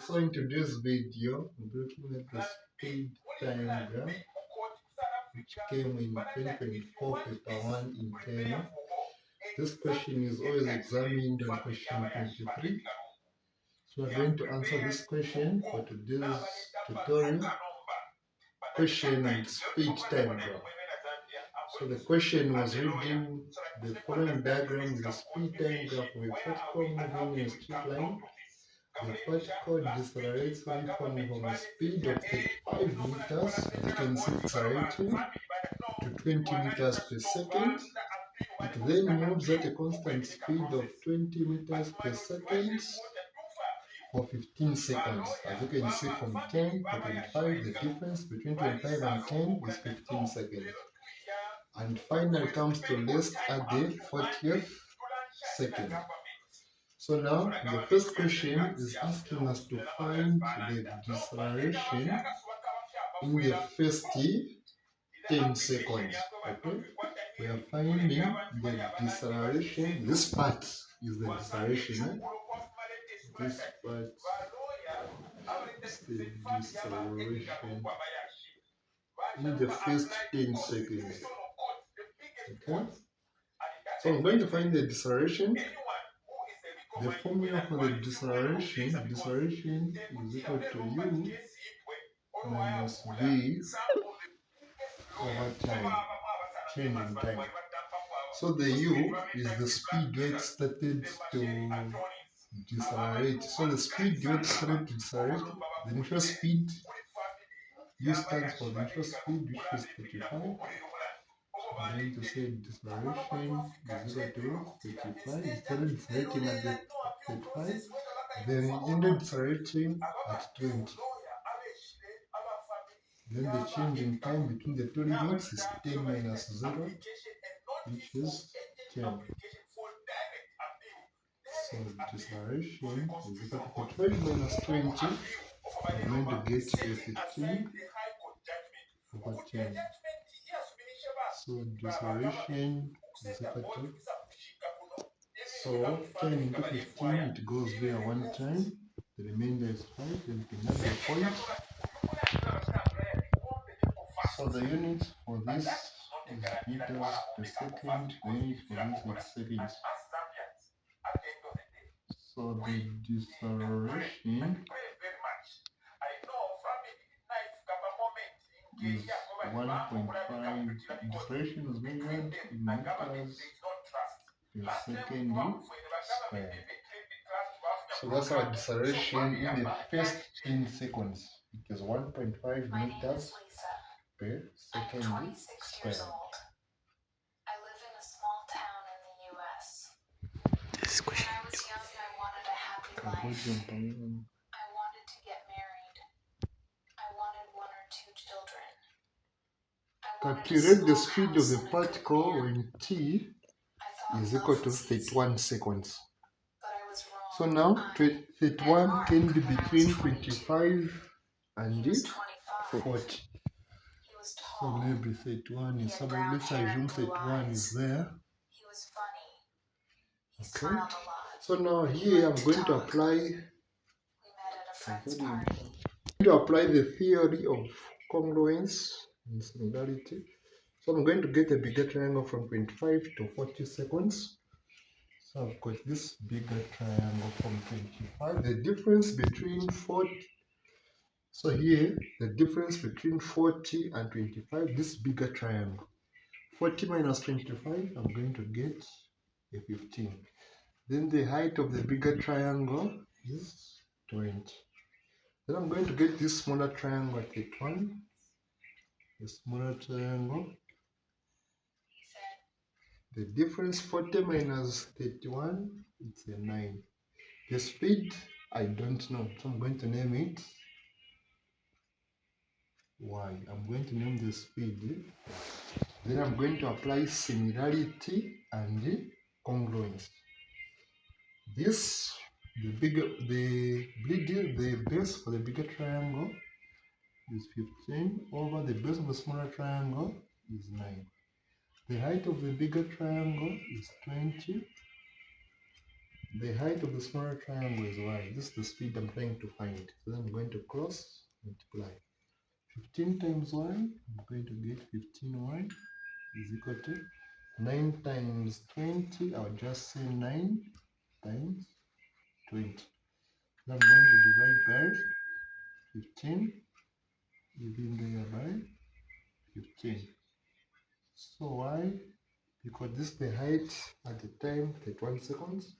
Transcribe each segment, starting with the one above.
So in today's video, we're looking at the speed time graph, which came in 2024 paper 1 in 10. This question is always examined on question 23. So we're going to answer this question for today's tutorial. Question speed time graph. So the question was reading the following diagram is a speed time graph of a particle moving in a straight line. The particle decelerates uniformly from a speed of 35 meters, as you can see accelerating, to 20 meters per second. It then moves at a constant speed of 20 meters per second for 15 seconds. As you can see, from 10 to 25, the difference between 25 and 10 is 15 seconds. And finally comes to rest at the 40th second. So now the first question is asking us to find the deceleration in the first 10 seconds. Okay, we are finding the deceleration. This part is the deceleration. This part is the deceleration in the first 10 seconds. Okay, so I'm going to find the deceleration. The formula for the deceleration is equal to U minus V over time, change in time. So the U is the speed where it started to decelerate. So the speed where it started to decelerate, the initial speed, U stands for the initial speed, which is 35. So I'm going to say deceleration is equal to 35. It started decelerating at the 35, then it ended decelerating at 20. Then the change in time between the two limits is 10 minus 0, which is 10. So deceleration is equal to 35 minus 20. I'm going to get a 15 over 10. So deceleration is equal to, so 10 into 15, it goes there one time. The remainder is 5, and you can add the point. So the unit for this is meters per second, the unit for this is seconds. So the deceleration is 1.5. Deceleration is measured in meters per second squared. So that's our deceleration in the first 10 seconds. It is 1.5 meters per second squared. I live in a small town in the US. When I was young, I wanted a happy life. I wanted to get married. I wanted 1 or 2 children. Calculate the speed of the particle when t is equal to 31 seconds. So now 31 can be between 25 and 40. So maybe 31 is somewhere. Let's assume 31 is there. Okay. So now here I'm going to apply the theory of congruence and similarity. So I'm going to get a bigger triangle from 25 to 40 seconds. So I've got this bigger triangle from 25. The difference between 40. So here, the difference between 40 and 25, this bigger triangle. 40 minus 25, I'm going to get a 15. Then the height of the bigger triangle is 20. Then I'm going to get this smaller triangle at 31. The smaller triangle. The difference 40 minus 31, it's a 9. The speed, I don't know. So I'm going to name it Y. I'm going to name the speed. Then I'm going to apply similarity and congruence. This, the base for the bigger triangle is 15 over the base of the smaller triangle is 9. The height of the bigger triangle is 20. The height of the smaller triangle is y. This is the speed I'm trying to find. So then I'm going to cross multiply. 15 times y, I'm going to get 15y is equal to 9 times 20. I'll just say 9 times 20. Then I'm going to divide by 15, even there by 15. So y, because this is the height at the time 31 seconds.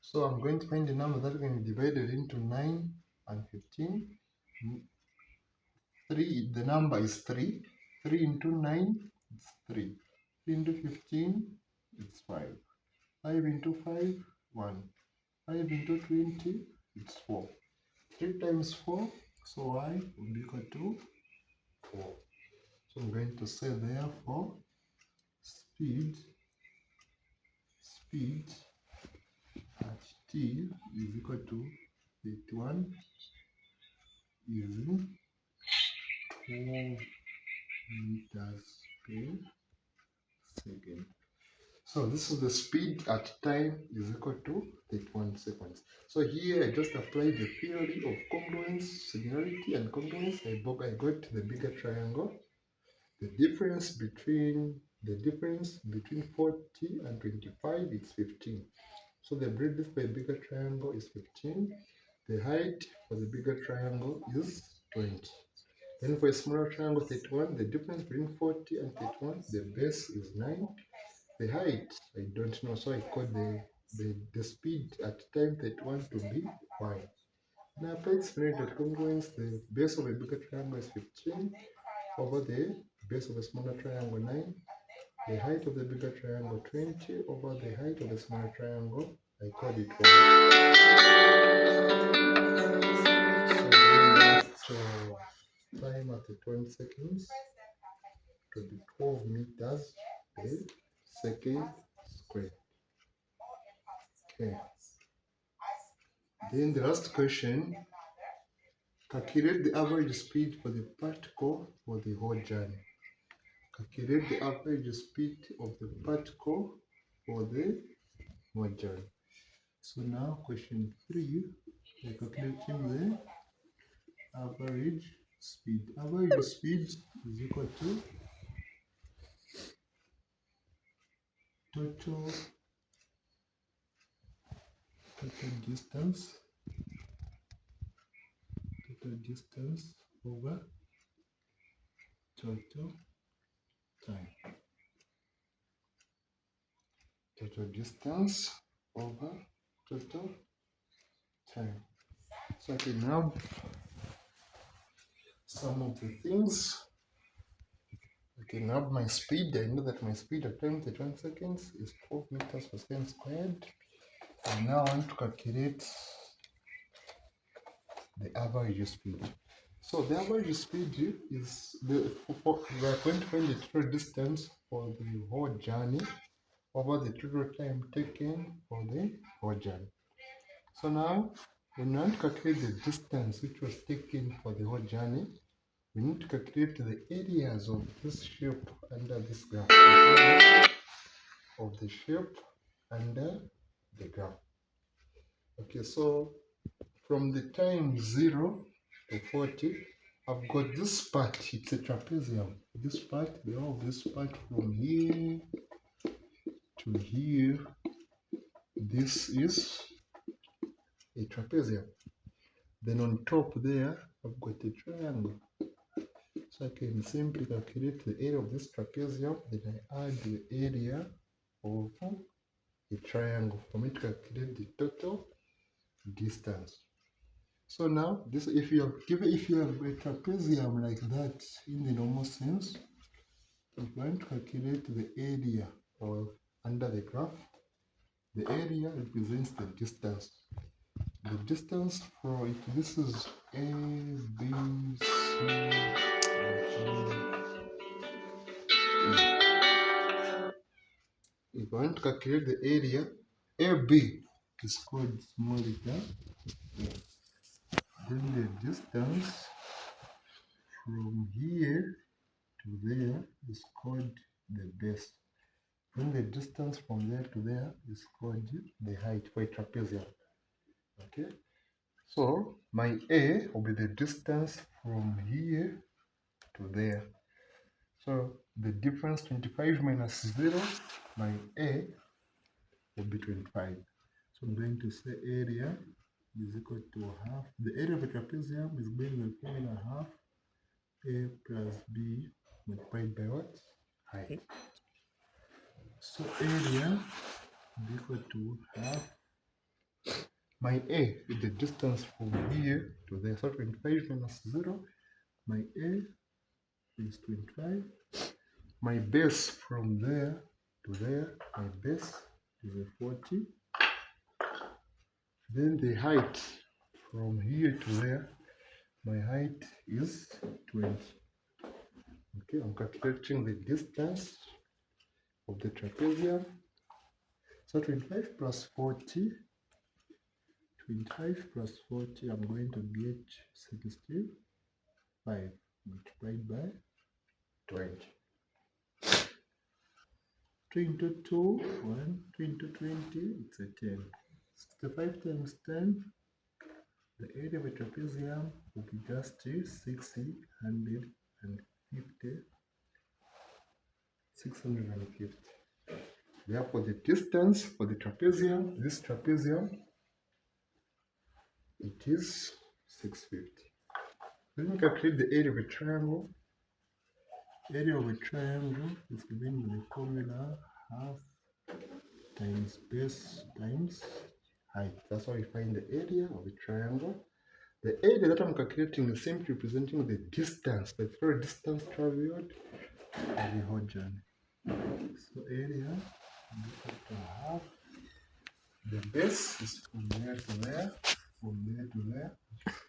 So I'm going to find the number that can be divided into 9 and 15. 3, the number is 3. 3 into 9, it's 3. 3 into 15, it's 5. 5 into 5, 1. 5 into 20, it's 4. 3 times 4, so y will be equal to 4. So I'm going to say therefore speed at t is equal to 81 using 12 meters per second. So this is the speed at time is equal to 31 seconds. So here I just applied the theory of congruence, similarity, and congruence. I got the bigger triangle. The difference between 40 and 25 is 15. So the breadth for a bigger triangle is 15. The height for the bigger triangle is 20. Then for a smaller triangle 31, the difference between 40 and 31, the base is 9. The height, I don't know, so I call the speed at time 31 to be y. Now apply similarity at congruence. The base of a bigger triangle is 15 over the base of a smaller triangle 9. The height of the bigger triangle 20 over the height of the smaller triangle, I call it y. So time at the 20 seconds to be 12 meters per second squared. Okay. Then the last question, calculate the average speed for the particle for the whole journey. Calculate the average speed of the particle for the whole journey. So now question 3, we're calculating the average speed. Average speed is equal to total distance over total time. Total distance over total time. So I can have some of the things. I can have my speed. I know that my speed at 31 seconds is 12 meters per second squared. And now I want to calculate the average speed. So the average speed is we are going to find the total distance for the whole journey over the total time taken for the whole journey. So now when we want to calculate the distance which was taken for the whole journey, we need to calculate the areas of this shape under this graph. Of the shape under the graph. Okay, so from the time 0 to 40, I've got this part, it's a trapezium. This part, we have this part from here to here. This is a trapezium. Then on top there, I've got a triangle. So I can simply calculate the area of this trapezium, then I add the area of a triangle for me to calculate the total distance. So now this, if you have a trapezium like that in the normal sense, if you want to calculate the area or under the graph, the area represents the distance. The distance for it, this is A, B, C, D, E. If you want to calculate the area, AB is called small letter A. Then the distance from here to there is called the base. Then the distance from there to there is called the height for a trapezium. Okay, so my A will be the distance from here to there. So the difference 25 minus 0, my A will be 25. So I'm going to say area is equal to half. The area of a trapezium is going to be formula half A plus B multiplied by what? Height. So area is equal to half. My A is the distance from here to there. So 25 minus 0. My A is 25. My base from there to there, my base is a 40. Then the height from here to there, my height is 20. Okay, I'm calculating the distance of the trapezium. So 25 plus 40, 25 plus 40, I'm going to get 65 multiplied by 20. 2 into 2, 1, 2 into 20, it's a 10. 65 times 10, the area of a trapezium will be just 650. 650. Therefore, the distance for the trapezium, this trapezium, it is 650. Let me calculate the area of a triangle. Area of a triangle is given by the formula half times base times height. That's how we find the area of a triangle. The area that I'm calculating is simply representing the distance, the total distance traveled of the whole journey. So area is equal to half. The base is from there to there, from there to there.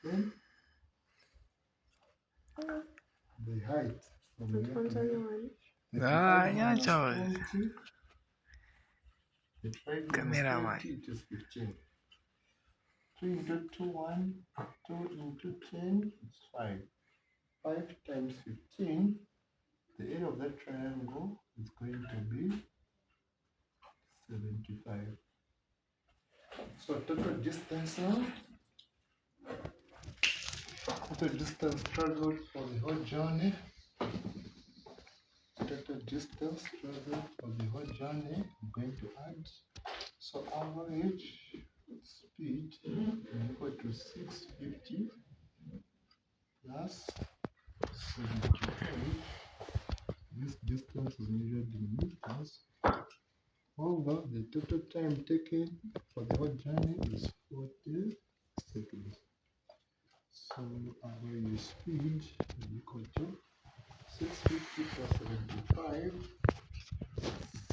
Then the height from there to there. The 5 minus 20, it is 15. 3 into 2, 1. 2 into 10, it's 5. 5 times 15, the area of that triangle is going to be 75. So total distance now, total distance traveled for the whole journey, total distance traveled for the whole journey, I'm going to add. So average speed is equal to 650 plus 75. This distance is measured in meters. Over the total time taken for the whole journey is 40 seconds. So average speed is equal to 650 plus 75.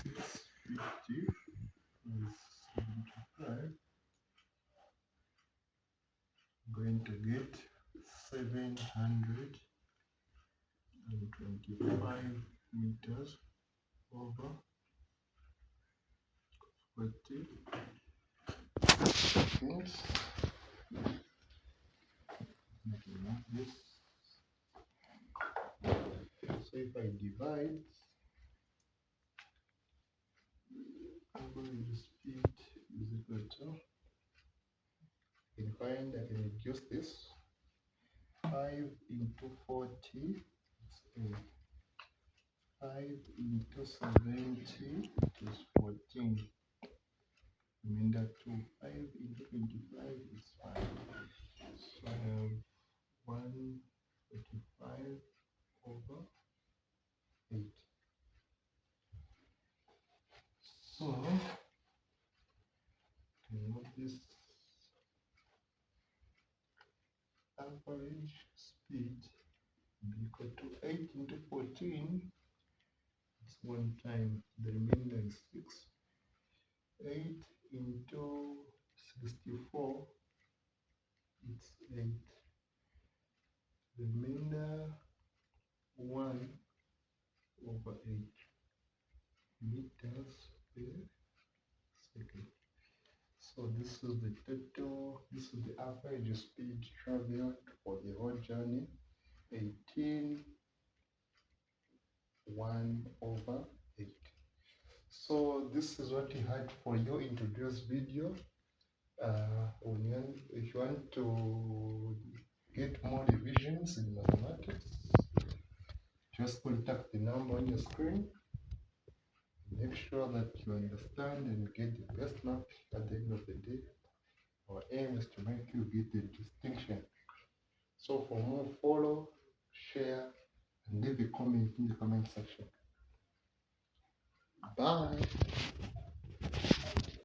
650 plus 75. I'm going to get 725 meters over 40 seconds. This. So if I divide average speed is equal to, I can find, I can reduce this. 5 into 40 is 8. 5 into 70 is 14. Remainder 2. 5 into 25 is 5. So I have 145 over 8. So to note this average speed be equal to 8 into 14. It's 1 time. The remainder is 6. 8 into 64. It's 8. The remainder 1 over 8 meters per second. So this is the total, this is the average speed traveled for the whole journey, 18 1 over 8. So this is what we had for you in today's video. If you want to get more revisions in mathematics, just contact the number on your screen. Make sure that you understand and get the best mark at the end of the day. Our aim is to make you get the distinction. So for more, follow, share, and leave a comment in the comment section. Bye.